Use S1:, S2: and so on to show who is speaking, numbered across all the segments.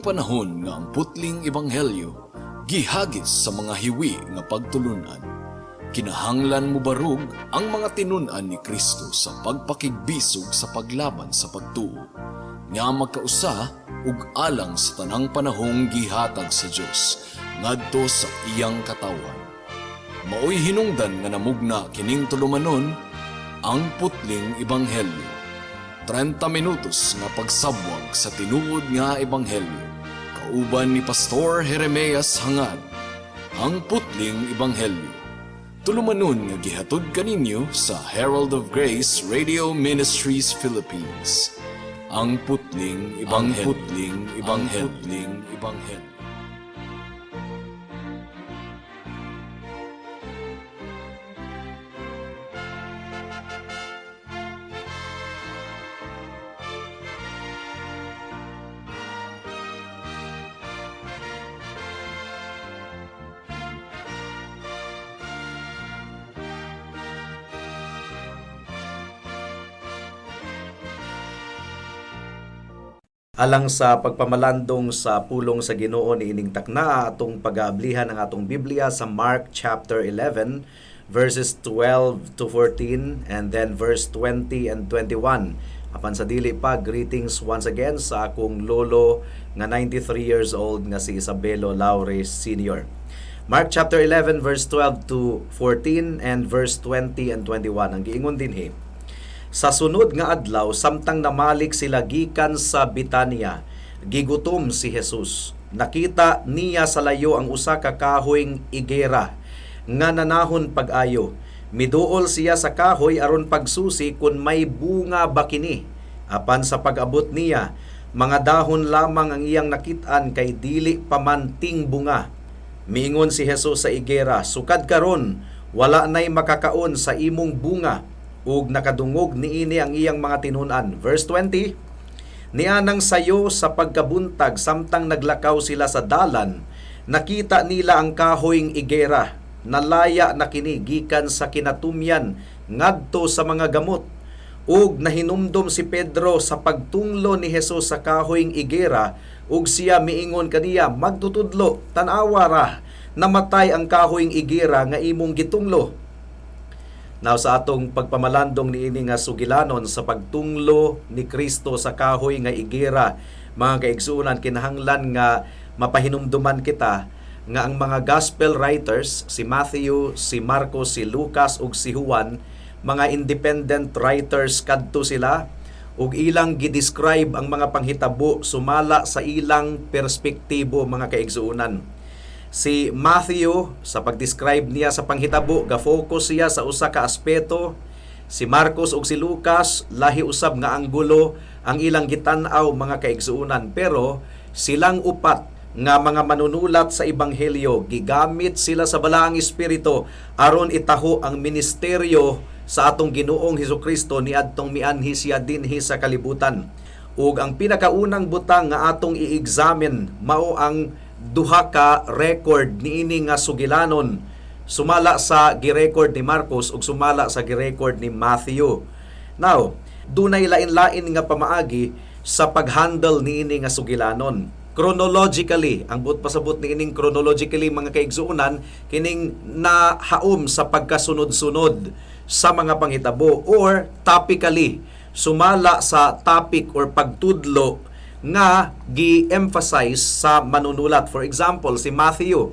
S1: panahon nga ang putling ebanghelyo gihagis sa mga hiwi nga pagtulunan. Kinahanglan mo barug ang mga tinunan ni Kristo sa pagpakigbisog sa paglaban sa pagtuo, nga magkausa ug alang sa tanang panahong gihatag sa Dios ngadto sa iyang katawan. Maoy hinungdan nga namugna kining tulumanon ang putling ebanghelyo. 30 minutos nga pagsabwag sa tinuod nga ebanghelyo. Kauban ni Pastor Jeremias Hangad, ang putling ebanghelyo. Tulumanon nga gihatod kaninyo sa Herald of Grace Radio Ministries Philippines. Ang putling ebanghelyo.
S2: Alang sa pagpamalandong sa pulong sa Ginoo niining takna atong pag-aablihan ang atong Biblia sa Mark chapter 11 verses 12 to 14 and then verse 20 and 21. Apan sa dili pa, greetings once again sa akong lolo nga 93 years old nga si Isabelo Laure Sr. Mark chapter 11 verse 12 to 14 and verse 20 and 21. Ang giingon dinhi: sa sunod nga adlaw, samtang namalik sila gikan sa Betania, gigutom si Jesus. Nakita niya sa layo ang usa ka kahoyng igera nga nanahon pag-ayo. Miduol siya sa kahoy aron pagsusi kung may bunga ba kini. Apan sa pag-abot niya, mga dahon lamang ang iyang nakitaan kay dili pamanting bunga. Miingon si Jesus sa igera, sukad karon, wala nay makakaon sa imong bunga. Ug nakadungog niini ang iyang mga tinunan. Verse 20, nianang sayo sa pagkabuntag samtang naglakaw sila sa dalan, nakita nila ang kahoyng igera, nalaya na kini gikan sa kinatumyan ngadto sa mga gamot. Ug nahinumdom si Pedro sa pagtunglo ni Jesus sa kahoyng igera, ug siya miingon kaniya, magtutudlo, tan-awa ra, namatay ang kahoyng igera nga imong gitunglo. Now sa atong pagpamalandong niini nga sugilanon sa pagtunglo ni Kristo sa kahoy nga igera, mga kaigsuonan, kinahanglan nga mapahinumduman kita nga ang mga gospel writers, si Matthew, si Marcos, si Lucas ug si Juan, mga independent writers kadto sila, ug ilang gidescribe ang mga panghitabo sumala sa ilang perspektibo, mga kaigsuonan. Si Matthew, sa pag-describe niya sa panghitabo, ga-focus siya sa usa ka aspeto. Si Marcos ug si Lucas, lahi usab nga anggulo ang ilang gitan-aw, mga kaigsuonan. Pero silang upat nga mga manunulat sa ebanghelyo, gigamit sila sa balaang espiritu aron itaho ang ministeryo sa atong Ginoong Hesukristo niadtong mianhi siya dinhi sa kalibutan. Ug ang pinakaunang butang nga atong i-examine mao ang duha ka record niini nga sugilanon, sumala sa gi-record ni Marcos ug sumala sa gi-record ni Matthew. Now, dunay lain-lain nga pamaagi sa pag-handle niini nga sugilanon. Chronologically, ang pasabot niining chronologically, mga kaigsuonan, kining nahaom sa pagkasunod-sunod sa mga panghitabo, or topically, sumala sa topic or pagtudlo nga gi-emphasize sa manunulat. For example, si Matthew,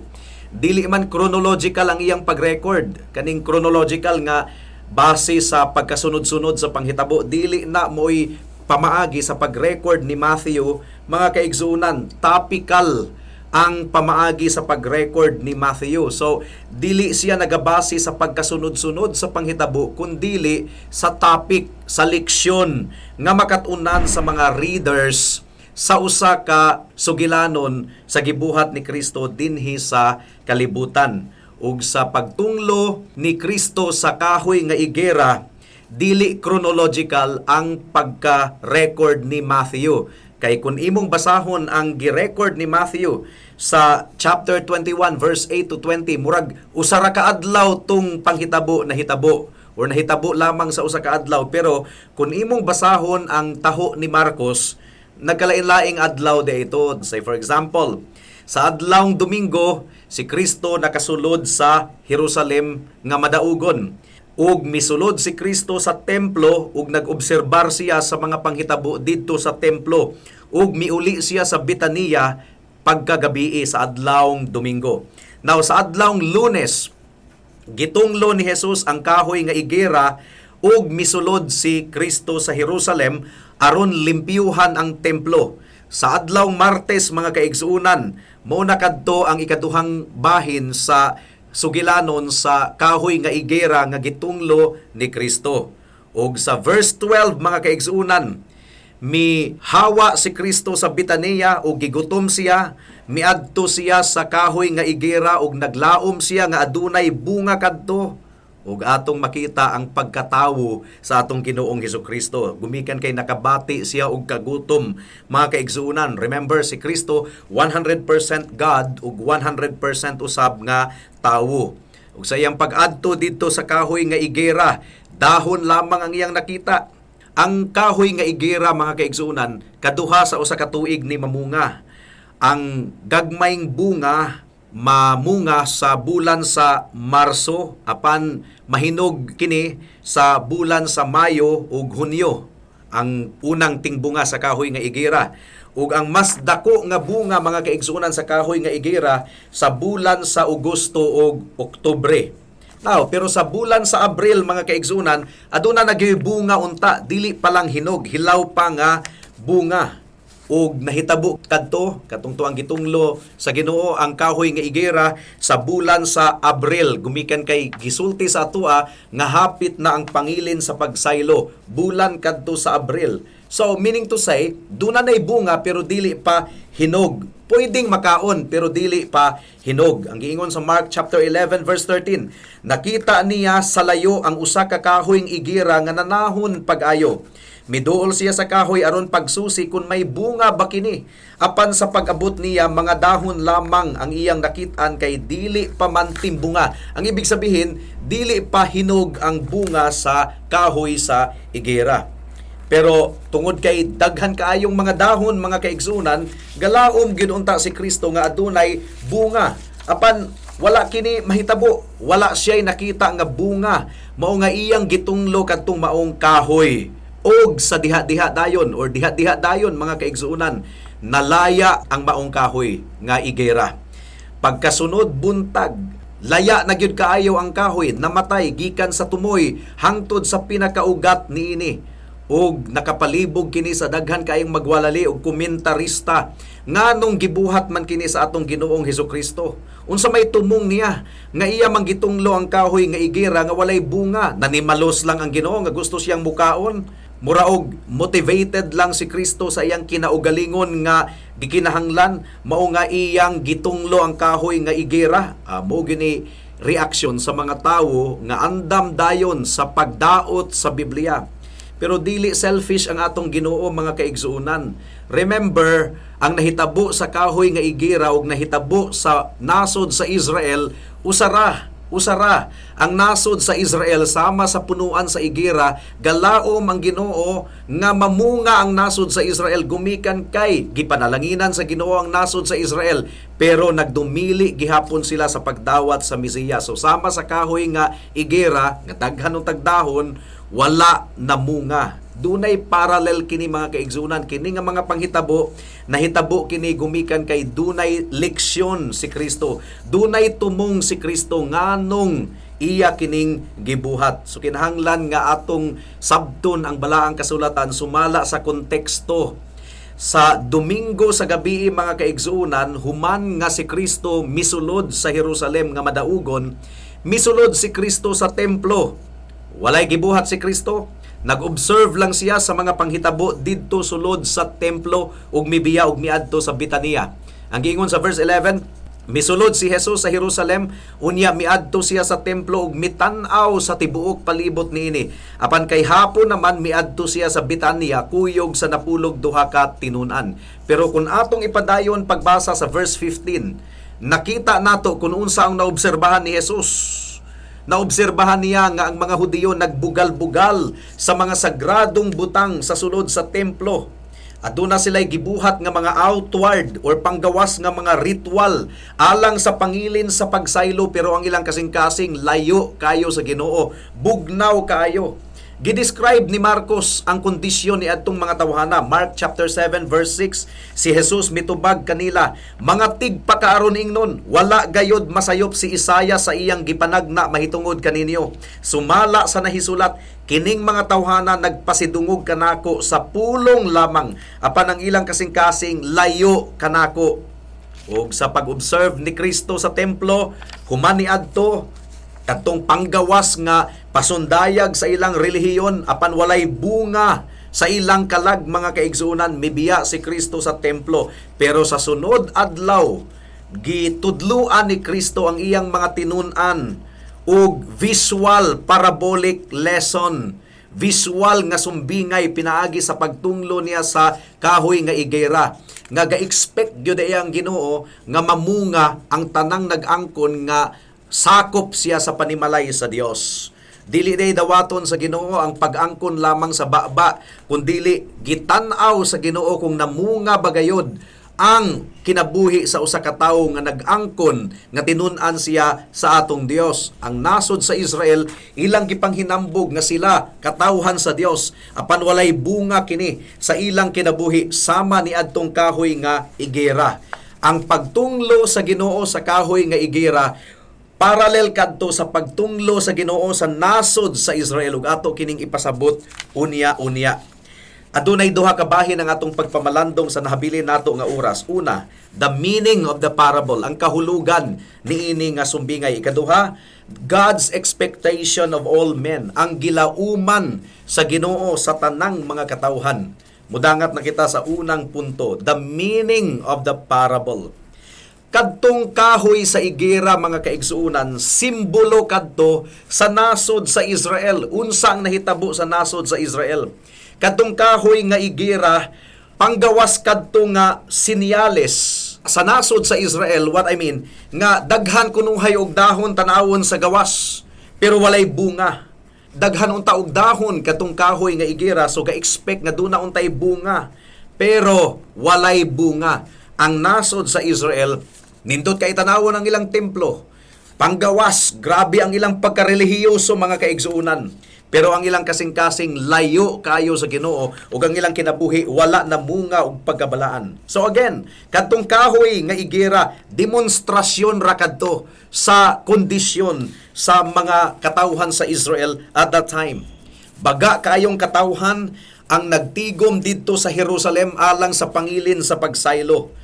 S2: dili man chronological ang iyang pag-record. Kaning chronological nga base sa pagkasunod-sunod sa panghitabo, dili na mo'y pamaagi sa pag-record ni Matthew, mga kaigsuonan. Topical ang pamaagi sa pag-record ni Matthew. So, dili siya nagabase sa pagkasunod-sunod sa panghitabo, kundili sa topic, sa leksyon nga makatunan sa mga readers sa usa ka sugilanon sa gibuhat ni Kristo dinhi sa kalibutan. Ug sa pagtunglo ni Kristo sa kahoy nga igera, dili chronological ang pagka-record ni Matthew. Kay kung imong basahon ang gi-record ni Matthew sa chapter 21 verse 8 to 20, murag usa ra ka adlaw tung panghitabo na hitabo or nahitabo lamang sa usa ka adlaw. Pero kung imong basahon ang taho ni Marcos, nagkalain-laing adlaw de ito. Say for example, sa adlawng Domingo, si Kristo nakasulod sa Jerusalem nga madaugon. Ug misulod si Kristo sa templo ug nag-obserbar siya sa mga panghitabo didto sa templo. Ug miuli siya sa Betania pagkagabi sa adlawng Domingo. Now sa adlawng Lunes, gitunglo ni Jesus ang kahoy nga igera ug misulod si Kristo sa Jerusalem aron limpyuhan ang templo. Sa adlawng Martes, mga kaigsuunan, mao na kadto ang ikaduhang bahin sa sugilanon sa kahoy nga igera nga gitunglo ni Kristo. Ug sa verse 12, mga kaigsuunan, mihawa si Kristo sa Betania ug gigutom siya, miadto siya sa kahoy nga igera ug naglaom siya nga adunay bunga kadto. Ug atong makita ang pagkatawo sa atong Ginoong Hesukristo. Gumikan kay nakabati siya og kagutom, mga kaigsuunan. Remember, si Kristo 100% God ug 100% usab nga tawo. Ug sa iyang pag-adto dito sa kahoy nga igera, dahon lamang ang iyang nakita. Ang kahoy nga igera, mga kaigsuunan, kaduha sa usa ka tuig ni mamunga. Ang gagmayng bunga mamunga sa bulan sa Marso, apan mahinog kini sa bulan sa Mayo ug Hunyo, ang unang tingbunga sa kahoy nga igera. Ug ang mas dako nga bunga, mga kaigsuunan, sa kahoy nga igera sa bulan sa Agosto ug Oktubre. Now, pero sa bulan sa Abril, mga kaigsuunan, aduna nagibunga unta, dili pa lang hinog, hilaw pa nga bunga. Ug nahitabo kadto katong tuang gitunglo sa Ginoo ang kahoy nga igera sa bulan sa Abril. Gumikan kay gisulti sa atua nga hapit na ang pangilin sa pagsaylo, bulan kadto sa Abril. So meaning to say, duna nay bunga pero dili pa hinog. Pwedeng makaon pero dili pa hinog. Ang giingon sa Mark chapter 11 verse 13, nakita niya sa layo ang usa ka kahoyng igera nga nanahon pag-ayo. Miduol siya sa kahoy aron pagsusi kung may bunga ba kini. Apan sa pag-abot niya, mga dahon lamang ang iyang nakitaan kay dili pa man timbunga. Ang ibig sabihin, dili pa hinog ang bunga sa kahoy sa igera. Pero tungod kay daghan kaayong mga dahon, mga kaigsunan, galaom ginunta si Kristo nga adunay bunga. Apan wala kini mahitabo, wala siya'y nakita nga bunga. Mao nga iyang gitunglo kadtong maong kahoy. Og sa diha-diha dayon or diha-diha dayon, mga kaigsuunan, nalaya ang maong kahoy nga igera. Pagkasunod buntag, laya na gyud kaayo ang kahoy, namatay gikan sa tumoy hangtod sa pinakaugat niini. Og nakapalibog kini sa daghan kaayong magwalali og komentarista nganong gibuhat man kini sa atong Ginoong Hesukristo. Unsa may tumong niya nga iya manggitunglo ang kahoy nga igera nga walay bunga, nanimalos lang ang Ginoo nga gusto siyang mukaon. Muraog motivated lang si Kristo sa iyang kinaugalingon nga gikinahanglan, mao nga iyang gitunglo ang kahoy nga igera. Mao gini reaksyon sa mga tawo nga andam dayon sa pagdaot sa Biblia. Pero dili selfish ang atong Ginoo, mga kaigsuunan. Remember, ang nahitabo sa kahoy nga igera ug nahitabo sa nasod sa Israel, usara. Ang nasod sa Israel sama sa punuan sa igera, galaom ang Ginoo nga mamunga ang nasod sa Israel. Gumikan kay gipanalanginan sa Ginoo ang nasod sa Israel, pero nagdumili gihapon sila sa pagdawat sa Mesiyas. So sama sa kahoy nga igera nga daghan ng tagdahon, wala namunga. Dunay parallel kini, mga kaigsunan, kini nga mga panghitabo, nahitabo kini gumikan kay dunay leksyon si Kristo, dunay tumong si Kristo nganong iya kining gibuhat. So kinahanglan nga atong sabton ang balaang kasulatan sumala sa konteksto. Sa Domingo sa gabi, mga kaigsunan, human nga si Kristo misulod sa Jerusalem nga madaugon, misulod si Kristo sa templo. Walay gibuhat si Kristo. Nag-observe lang siya sa mga panghitabo didto sulod sa templo ug mibiya ug miadto sa Betania. Ang giingon sa verse 11, misulod si Jesus sa Jerusalem, unya miadto siya sa templo ug mitan-aw sa tibuok palibot niini. Apan kay hapon naman miadto siya sa Betania, kuyog sa napulog duha ka tinun-an. Pero kung atong ipadayon pagbasa sa verse 15, nakita nato kung unsa ang naobserbahan ni Jesus. Naobserbahan niya nga ang mga Hudiyo nagbugal-bugal sa mga sagradong butang sa sulod sa templo. Aduna sila'y gibuhat nga mga outward or panggawas nga mga ritual alang sa pangilin sa pagsaylo, pero ang ilang kasing-kasing layo kayo sa Ginoo, bugnaw kayo. Gidescribe ni Marcos ang kondisyon ni adtong mga tawhana. Mark chapter 7 verse 6, si Jesus mitubag kanila, mga tigpakaaron ingnon, wala gayod masayop si Isaya sa iyang gipanagna mahitungod kaninyo. Sumala sa nahisulat, kining mga tawhana nagpasidungog kanako sa pulong lamang, apan ang ilang kasing-kasing layo kanako. Og sa pag-observe ni Kristo sa templo, humani adto kadtong panggawas nga pasundayag sa ilang relihiyon, apan walay bunga sa ilang kalag mga kaigsuonan, mibiya si Kristo sa templo. Pero sa sunod adlaw, gitudluan ni Kristo ang iyang mga tinun-an ug visual parabolic lesson, visual nga sumbingay pinaagi sa pagtunglo niya sa kahoy nga igera, nga ga-expect gyud ang Ginoo nga mamunga ang tanang nag-angkon nga sakop siya sa panimalay sa Dios. Dili day dawaton sa Ginoo ang pag-angkon lamang sa baba, kundili gitan-aw sa Ginoo kung namunga bagayod ang kinabuhi sa usa ka tawo nga nag-angkon nga tinun-an siya sa atong Dios. Ang nasod sa Israel ilang gipanghinambog nga sila katawhan sa Dios, apan walay bunga kini sa ilang kinabuhi sama ni adtong kahoy nga igera. Ang pagtunglo sa Ginoo sa kahoy nga igera parallel kadto sa pagtunglo sa Ginoo sa nasod sa Israel, ug ato kining ipasabot unya-unya. Adunay duha ka bahin ang atong pagpamalandong sa nahabilin nato nga oras. Una, the meaning of the parable, ang kahulugan niini nga sumbingay. Ikaduha, God's expectation of all men, ang gilauman sa Ginoo sa tanang mga katawhan. Mudangat na kita sa unang punto, the meaning of the parable. Kadtong kahoy sa igera mga kaigsuunan, simbolo kadto sa nasod sa Israel. Unsa ang nahitabo sa nasod sa Israel? Kadtong kahoy nga igera, panggawas kadto nga sinyales sa nasod sa Israel. What I mean, nga daghan kunuhay og dahon tanawon sa gawas, pero walay bunga. Daghan unta og dahon kadtong kahoy nga igera, so ga-expect nga duna untay bunga, pero walay bunga. Ang nasod sa Israel, nindot kay tanawon ang ilang templo, panggawas, grabe ang ilang pagkarelihiyoso mga kaigsuunan. Pero ang ilang kasing-kasing layo kayo sa Ginoo, ug ang ilang kinabuhi wala na munga og pagkabalaan. So again, kadtong kahoy nga igera, demonstrasyon ra kadto sa kondisyon sa mga katawhan sa Israel at that time. Baga kayong katawhan ang nagtigom didto sa Jerusalem alang sa pangilin sa pagsaylo.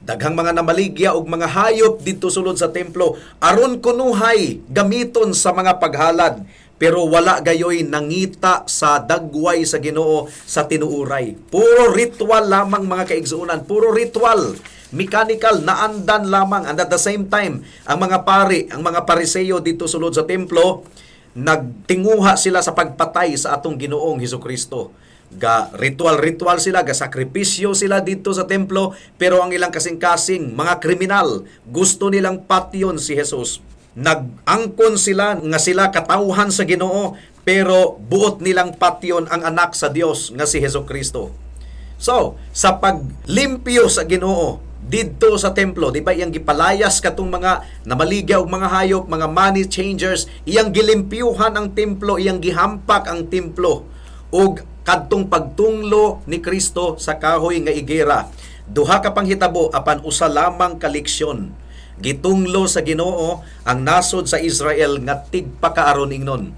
S2: Daghang mga namaligya ug mga hayop didto sulod sa templo aron kunuhay gamiton sa mga paghalad, pero wala gayoy nangita sa dagway sa Ginoo sa tinuuray. Puro ritual lamang mga kaigsuunan, puro ritual, mechanical, naandan lamang. And at the same time, ang mga pari, ang mga pariseyo dito sulod sa templo, nagtinguha sila sa pagpatay sa atong Ginoong Hesukristo. Ga ritual sila, ga sakripisyo sila dito sa templo, pero ang ilang kasing-kasing mga kriminal, gusto nilang patyon si Jesus. Nag-angkon sila nga sila katawhan sa Ginoo, pero buot nilang patyon ang anak sa Dios nga si Hesukristo. So, sa paglimpyo sa Ginoo didto sa templo, di ba iyang gipalayas katong mga namaligya og mga hayop, mga money changers, iyang gilimpyuhan ang templo, iyang gihampak ang templo. Og kadtong pagtunglo ni Kristo sa kahoy nga igera, duha ka panghitabo apan usa lamang ka leksyon. Gitunglo sa Ginoo ang nasod sa Israel nga tigpakaaron ingnon.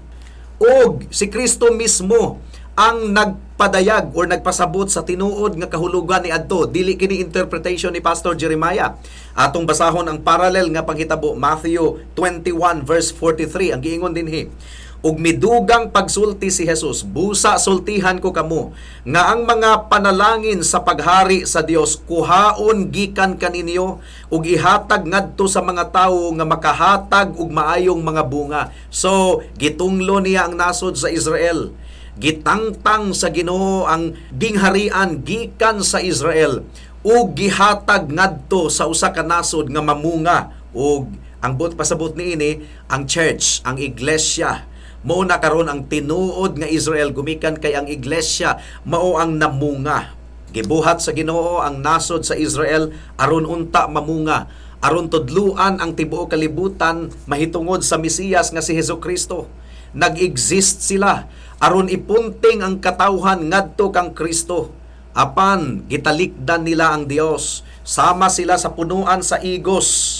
S2: Og si Kristo mismo ang nagpadayag or nagpasabot sa tinuod nga kahulugan ni adto, dili kini interpretation ni Pastor Jeremiah. Atong basahon ang parallel nga panghitabo, Matthew 21 verse 43, ang giingon dinhi, ug midugang pagsulti si Jesus, busa sultihan ko kamo nga ang mga panalangin sa paghari sa Dios kuhaon gikan kaninyo ug ihatag ngadto sa mga tawo nga makahatag og maayong mga bunga. So gitunglo niya ang nasod sa Israel, gitangtang sa Ginoo ang gingharian gikan sa Israel ug gihatag ngadto sa usa ka nasod nga mamunga. Ug ang pasabot niini ang church, ang iglesia, mao na karon ang tinuod nga Israel, gumikan kay ang iglesia mao ang namunga. Gibuhat sa Ginoo ang nasod sa Israel aron unta mamunga, aron tudluan ang tibuok kalibutan mahitungod sa Mesiyas nga si Hesukristo. Nag-exist sila aron ipunting ang katawhan ngadto kang Kristo. Apan gitalikdan nila ang Dios, sama sila sa punuan sa igos.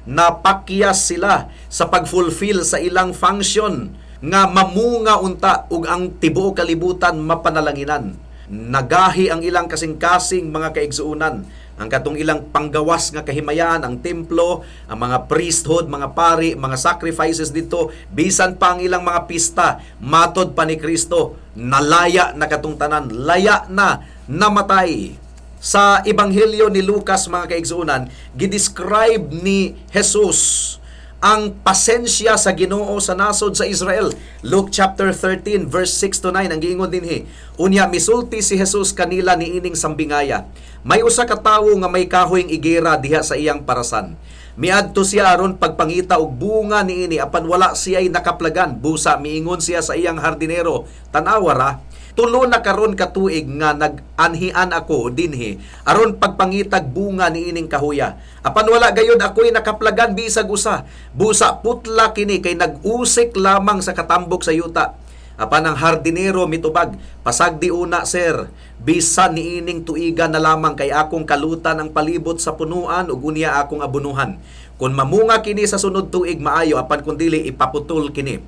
S2: Napakyas sila sa pag-fulfill sa ilang function nga mamunga unta ug ang tibuok kalibutan mapanalanginan. Nagahi ang ilang kasing-kasing mga kaigsuunan, ang katong ilang panggawas nga kahimayaan, ang templo, ang mga priesthood, mga pari, mga sacrifices dito, bisan pa ang ilang mga pista, matod pa ni Kristo, nalaya na katong tanan, laya na, namatay. Sa Ebanghelyo ni Lucas, mga kaigsuunan, gidescribe ni Jesus ang pasensya sa Ginoo sa nasod sa Israel. Luke chapter 13 verse 6 to 9 ang giingon dinhi. Unya misulti si Jesus kanila niining sambingaya. May usa ka tawo nga may kahoyng igera diha sa iyang parasan. Miadto siya aron pagpangita og bunga niini apan wala siya'y nakaplagan. Busa miingon siya sa iyang hardinero, "Tan-awa ra, tulo na karon ka tuig nga nag-anhian ako dinhi aron pagpangitag bunga niining kahuya. Apan wala gayud ako'y nakaplagan bisag usa. Busa putla kini kay nag-usik lamang sa katambok sa yuta." Apan ang hardinero mitubag, "Pasagdi una, sir. Bisan niining tuiga na lamang kay akong kalutan ang palibot sa punuan ug unya akong abunuhan. Kung mamunga kini sa sunod tuig maayo, apan kun dili ipaputol kini."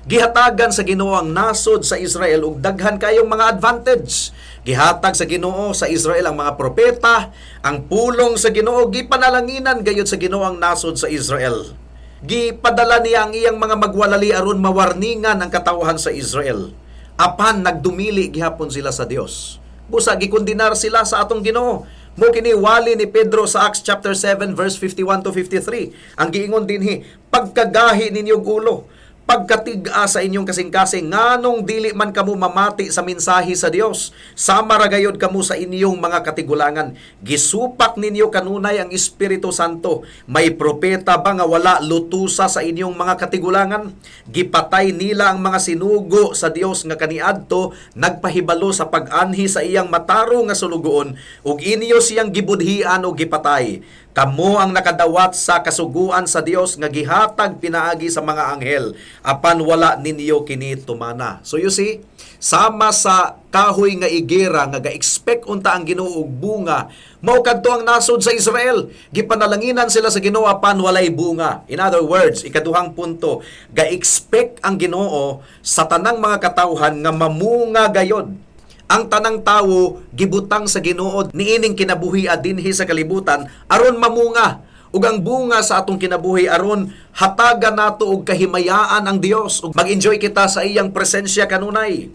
S2: Gihatagan sa Ginoo ang nasod sa Israel og daghan kayong mga advantage. Gihatag sa Ginoo sa Israel ang mga propeta, ang pulong sa Ginoo gipanalanginan gayud sa Ginoo ang nasod sa Israel. Gipadala niya ang iyang mga magwalali aron mawarningan ang katawhan sa Israel. Apan nagdumili gihapon sila sa Dios. Busa gikondinar sila sa atong Ginoo. Mo kini wali ni Pedro sa Acts chapter 7 verse 51 to 53. Ang giingon dinhi, "Pagkagahi ninyong ulo, pagkatiga sa inyong kasing-kasing, nganong dili man kamo mamati sa mensahe sa Dios, sama ra gayud kamo sa inyong mga katigulangan. Gisupak ninyo kanunay ang Espiritu Santo. May propeta ba nga wala lutusa sa inyong mga katigulangan? Gipatay nila ang mga sinugo sa Dios nga kaniadto, nagpahibalo sa pag-anhi sa iyang mataro nga sulugoon, ug inyo siyang gibudhian o gipatay. Kamo ang nakadawat sa kasuguan sa Dios nga gihatag pinaagi sa mga anghel, apan wala ninyo kini tumana." So you see, sama sa kahoy nga igera nga ga-expect unta ang Ginoo og bunga, mao kadto ang nasod sa Israel. Gipanalanginan sila sa Ginoo apan walay bunga. In other words, ikaduhang punto, ga-expect ang Ginoo sa tanang mga katawhan nga mamunga gayod. Ang tanang tawo gibutang sa Ginoo niining kinabuhi dinhi sa kalibutan aron mamunga, ug ang bunga sa atong kinabuhi aron hatagan nato og kahimayaan ang Dios ug mag-enjoy kita sa iyang presensya kanunay.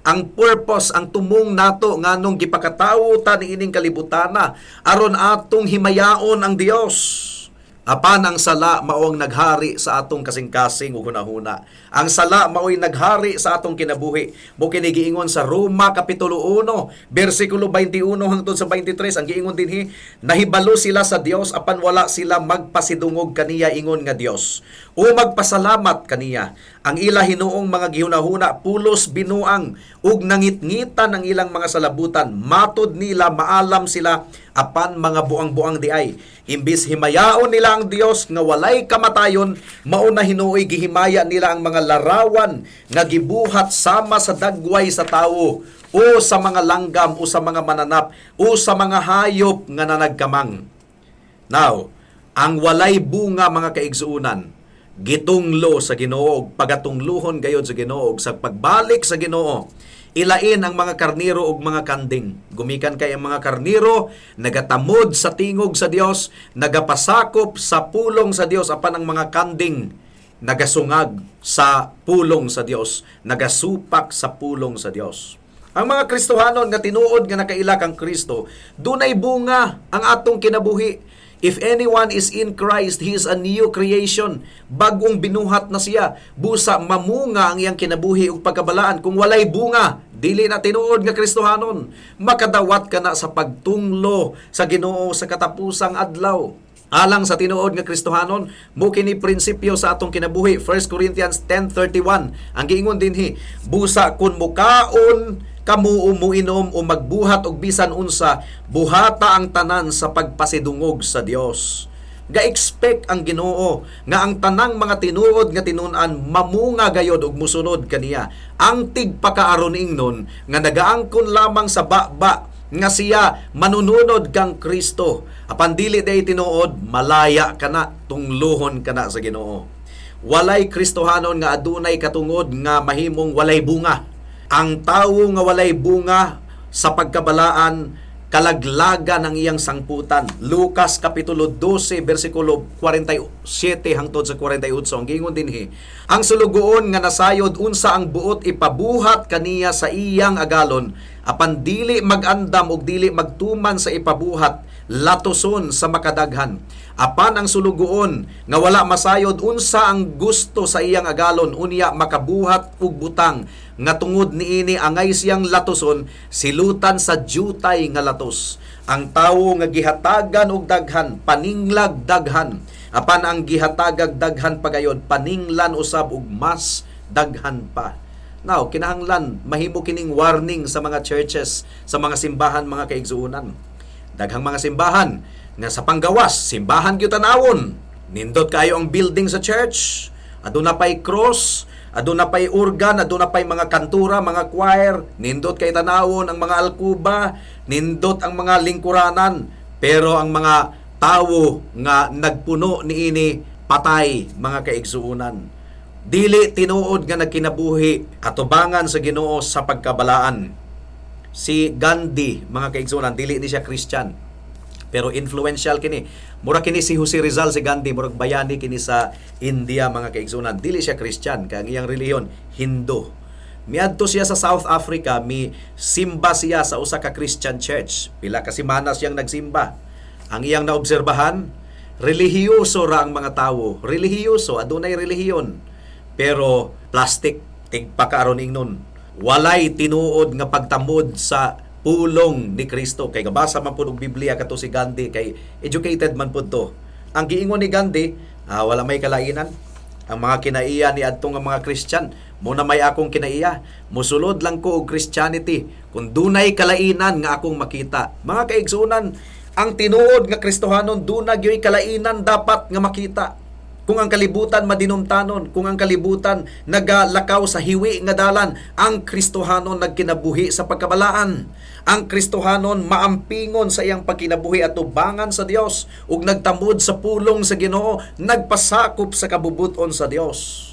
S2: Ang purpose, ang tumong nato nganong gipakatawo ta niining kalibutana aron atong himayaon ang Dios. Apan ang sala mao'ng naghari sa atong kasing-kasing ug hunahuna. Ang sala mao'y naghari sa atong kinabuhi. Mo kini giingon sa Roma kapitulo 1, bersikulo 21 hangtod sa 23, ang giingon dinhi, "Nahibalo sila sa Dios apan wala sila magpasidungog kaniya ingon nga Dios o magpasalamat kaniya. Ang ila hinuong mga gihunahuna pulos binuang ug nangitngitan ang ilang mga salabutan. Matod nila maalam sila apan mga buang-buang di ay. Imbis himayaon nila ang Dios nga walay kamatayon, mao na hinuoy gihimaya nila ang mga larawan nga gibuhat sama sa dagway sa tawo o sa mga langgam o sa mga mananap o sa mga hayop nga nanagkamang." Now, ang walay bunga mga kaigsuunan, gitunglo sa Ginoo, pagatungluhon gayod sa Ginoo, sa pagbalik sa Ginoo, ilain ang mga karniro ug mga kanding. Gumikan kay ang mga karniro nagatamod sa tingog sa Dios, nagapasakop sa pulong sa Dios, apan ang mga kanding nagasungag sa pulong sa Dios, nagasupak sa pulong sa Dios. Ang mga Kristohanon nga tinuod nga nakaila kang Kristo, dunay bunga ang atong kinabuhi. If anyone is in Christ, he is a new creation. Bagong binuhat na siya. Busa mamunga ang iyang kinabuhi ug pagkabalaan. Kung walay bunga, dili na tinuod nga Kristohanon. Makadawat ka na sa pagtunglo sa Ginoo sa katapusang adlaw. Alang sa tinuod nga Kristohanon, mo kini prinsipyo sa atong kinabuhi. 1 Corinthians 10:31. Ang giingon dinhi, "Busa kun mukaon kamu umuinom o magbuhat og bisan unsa, buhata ang tanan sa pagpasidungog sa Dios. Ga-expect ang Ginoo nga ang tanang mga tinuod nga tinun-an mamunga gayod og musunod kaniya. Ang tigpakaaron ingnon nga nagaangkon lamang sa baba nga siya manununod kang Kristo. Apan dili day tinuod, malaya kana, tungluhon kana sa Ginoo. Walay Kristohanon nga adunay katungod nga mahimong walay bunga. Ang tawo nga walay bunga sa pagkabalaan, kalaglagan ang iyang sangputan. Lucas Kapitulo 12, versikulo 47 hangtod sa 48. Ang gingon dinhi, ang sulugoon nga nasayod unsa ang buot ipabuhat kaniya sa iyang agalon, apan dili magandam og dili magtuman sa ipabuhat, latoson sa makadaghan. Apan ang sulugoon nga wala masayod unsa ang gusto sa iyang agalon, unya makabuhat og butang nga tungod niini angay siyang latoson, silutan sa jutay nga latos. Ang tawo nga gihatagan og daghan, paninglag daghan. Apan ang gihatagag daghan pagayod, paninglan usab og mas daghan pa. Now, kinahanglan mahimo kining warning sa mga churches, sa mga simbahan, mga kaigsuonan. Daghang mga simbahan nga sa panggawas, simbahan gyud tanawon. Nindot kayo ang building sa church. Aduna pay cross, aduna pay organ, aduna pay mga kantura, mga choir. Nindot kay tanawon ang mga alkuba, nindot ang mga lingkuranan. Pero ang mga tawo nga nagpuno niini patay, mga kaigsuonan. Dili tinuod nga nagkinabuhi atubangan sa Ginoo sa pagkabalaan. Si Gandhi, mga kaigsuonan, dili ni siya Christian, pero influential kini. Mura kini si Jose Rizal, si Gandhi, murag bayani kini sa India, mga kaigsuonan. Dili siya Christian, kaya ang iyang relihiyon Hindu. Miadto siya sa South Africa, mi simba siya sa usa ka Christian church. Pila ka semana siyang nagsimba. Ang iyang naobserbahan, relihiyoso ra ang mga tawo. Relihiyoso, adunay relihiyon. Pero plastic, tigpakaaron ingnon. Walay tinuod nga pagtamod sa pulong ni Kristo. Kay gabasa man pud og Biblia kato si Gandhi, kay educated man pud to. Ang giingon ni Gandhi, wala may kalainan. Ang mga kinaiya ni adtong mga Christian, muna may akong kinaiya. Musulod lang ko og Christianity kung dunay kalainan nga akong makita. Mga kaigsuonan, ang tinuod nga Kristohanon dunay gyoy kalainan dapat nga makita. Kung ang kalibutan madinumtanon, kung ang kalibutan nagalakaw sa hiwi nga dalan, ang Kristohanon nagkinabuhi sa pagkabalaan. Ang Kristohanon maampingon sa iyang pagkinabuhi at tubangan sa Dios ug nagtamod sa pulong sa Ginoo, nagpasakop sa kabubuton sa Dios.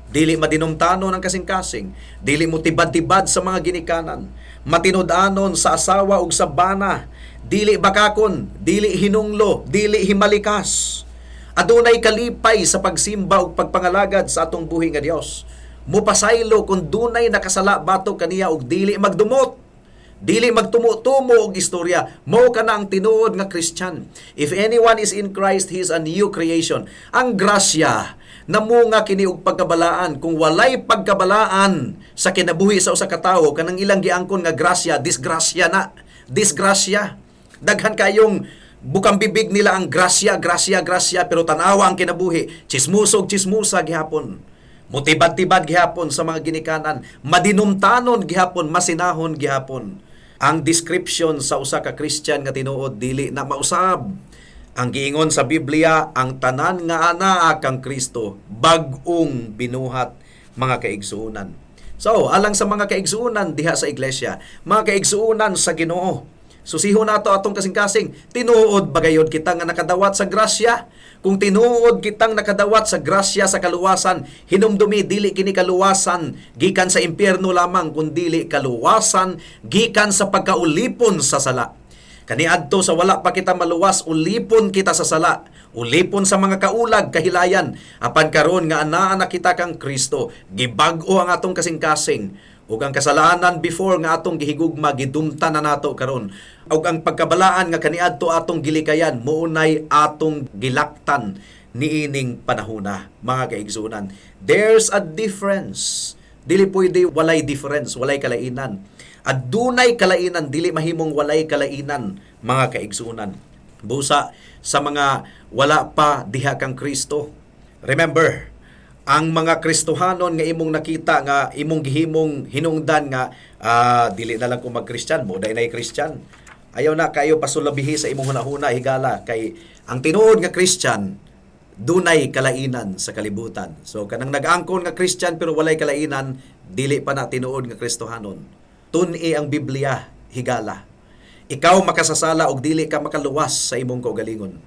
S2: Dili madinumtanon ang kasing-kasing, dili mo tibad-tibad sa mga ginikanan, matinud-anon sa asawa ug sa bana, dili bakakon, dili hinunglo, dili himalikas. Adunay kalipay sa pagsimba ug pagpangalagad sa atong buhi nga Dios. Mupasaylo kung dunay nakasala batok kaniya ug dili magdumot. Dili magtumo-tumo og istorya. Mao kana ang tinuod nga Christian. If anyone is in Christ, he is a new creation. Ang grasya namunga kini og pagkabalaan. Kung walay pagkabalaan sa kinabuhi sa usa ka tawo, kanang ilang giangkon nga grasya, disgrasya na. Disgrasya. Daghan kayong bukang bibig nila ang grasya, grasya, grasya, pero tanawa ang kinabuhi. Chismusog, chismusa gihapon. Mutibad-tibad gihapon sa mga ginikanan. Madinumtanon gihapon, masinahon gihapon. Ang description sa usa ka Christian nga tinuod dili na mausab. Ang giingon sa Biblia, ang tanan nga anaa kang Kristo bag-ong binuhat, mga kaigsuonan. So, alang sa mga kaigsuonan diha sa iglesia, mga kaigsuonan sa Ginoo, susihon nato atong kasing-kasing, tinuod bagayod kita nga nakadawat sa grasya. Kung tinuod kitang nakadawat sa grasya sa kaluwasan, hinumdumi dili kini kaluwasan gikan sa impyerno lamang, kundi kaluwasan gikan sa pagkaulipon sa sala. Kaniadto sa wala pa kita maluwas, ulipon kita sa sala, ulipon sa mga kaulag, kahilayan. Apan karon nga anaa na kita kang Kristo, gibag-o ang atong kasing-kasing. Ug ang kasalanan before nga atong gihigugma, gidumta na nato karon. Ug ang pagkabalaan nga kaniadto atong gilikayan, muunay atong gilaktan niining panahona, mga kaigsuonan. There's a difference. Dili pwede walay difference, walay kalainan. Adunay kalainan, dili mahimong walay kalainan, mga kaigsuonan. Busa sa mga wala pa diha kang Kristo. Remember, ang mga Kristohanon nga imong nakita nga imong gihimong hinungdan nga dili na lang ko mag-Kristyan, mo dai nay Kristyan. Ayaw na kayo pasulabihi sa imong hunahuna higala kay ang tinuod nga Kristyan dunay kalainan sa kalibutan. So kanang nag-angkon nga Kristyan pero walay kalainan, dili pa na tinuod nga Kristohanon. Tun-i ang Biblia higala. Ikaw makasasala og dili ka makaluwas sa imong kaugalingon.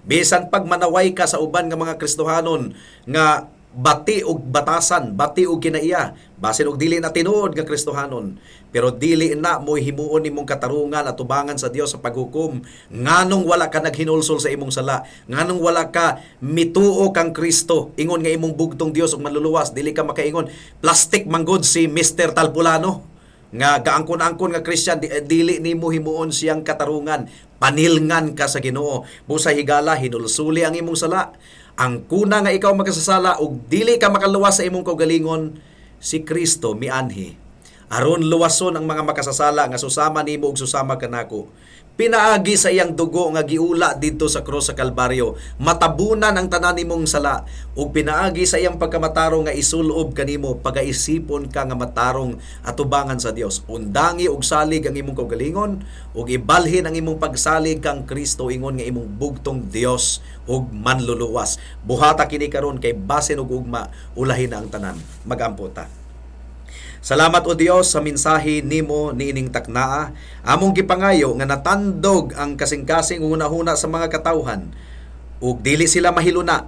S2: Bisan pag manaway ka sa uban nga mga Kristohanon nga bati og batasan, bati og kinaiya, basin og dili na tinuod nga Kristohanon, pero dili na mo himuon nimong katarungan at tubangan sa Dios sa paghukom, nganong wala ka naghinulsol sa imong sala, nganong wala ka mituo kang Kristo, ingon nga imong bugtong Dios og manluluwas, dili ka makaingon plastic manggod si Mr. Talpulano nga gaangkon-angkon nga Christian, dili nimo himuon siyang katarungan, panilngan ka sa Ginoo. Busa higala hinulsuli ang imong sala. Ang kuna nga ikaw makasasala ug dili ka makaluwas sa imong kaugalingon, si Kristo mianhi aron luwason ang mga makasasala nga susama nimo ug susama kanako. Pinaagi sa iyang dugo nga giula didto sa krus sa Kalbaryo, matabunan ang tanan nimong sala, ug pinaagi sa iyang pagkamatarong nga isulob kanimo, pagaisipon ka nga matarong atubangan sa Dios. Undangi og salig ang imong kaugalingon ug ibalhin ang imong pagsalig kang Kristo, ingon nga imong bugtong Dios ug manluluwas. Buhata kini karon kay basin ug ugma ulahin na ang tanan. Magampota. Salamat o Dios sa mensahe nimo niining taknaa. Among gipangayo nga natandog ang kasing-kasing una-una sa mga katawhan ug dili sila mahiluna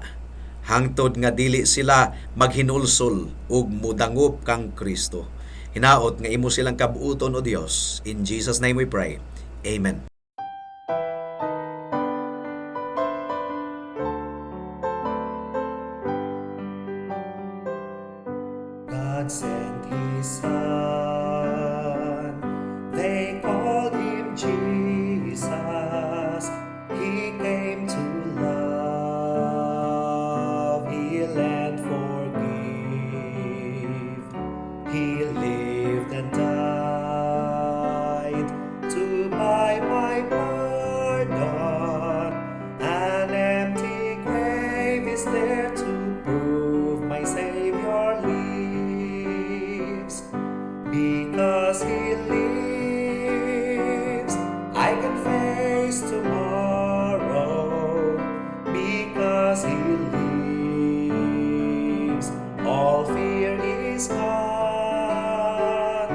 S2: hangtod nga dili sila maghinulsol ug mudangop kang Kristo. Hinaot nga imo silang kabuuton o Dios. In Jesus' name we pray. Amen.
S3: God sent His Son, they called Him Jesus. He came to love, heal and forgive. He lived and died to buy my pardon. An empty grave is there to prove my Savior lives. Because He lives, I can face tomorrow. Because He lives, all fear is gone.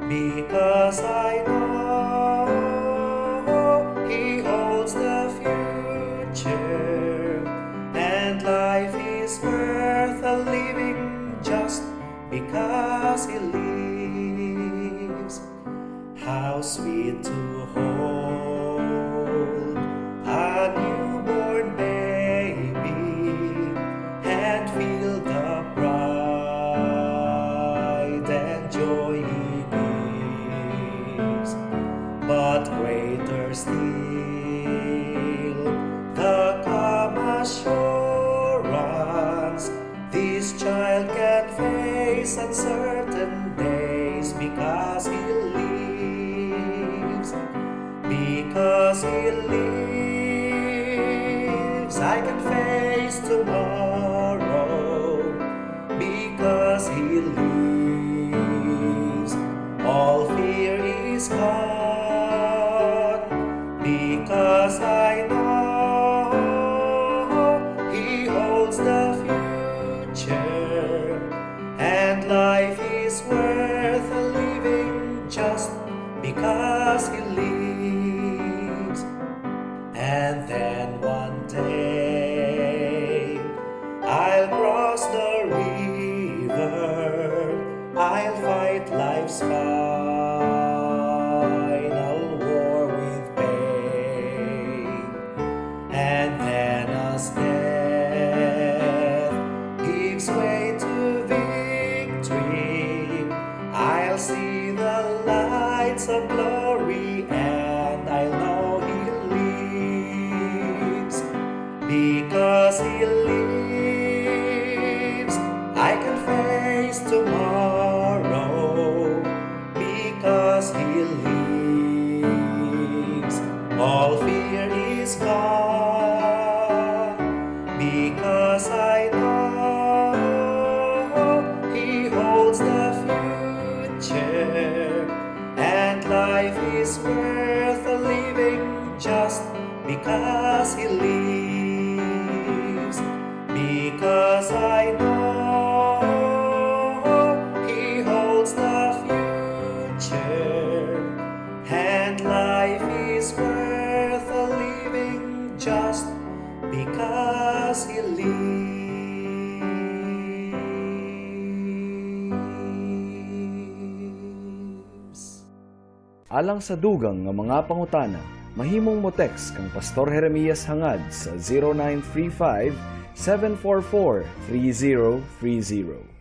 S3: Because I know He holds the future, and life is worth a living just because He lives. How sweet to hold a newborn baby and feel the pride and joy He gives. But greater still, the calm assurance this child can face uncertain days because He lives. Because He lives, I can face tomorrow. Because He lives, all fear is gone. Because I know He holds the future, and life is worth a living just because He lives. And then one day I'll cross the river is worth a living just because He lives. Because I know He holds the future, and life is worth a living just because He lives.
S4: Alang sa dugang nga mga pangutana, mahimong mo text kang Pastor Jeremias hangad sa 0935 744 3030.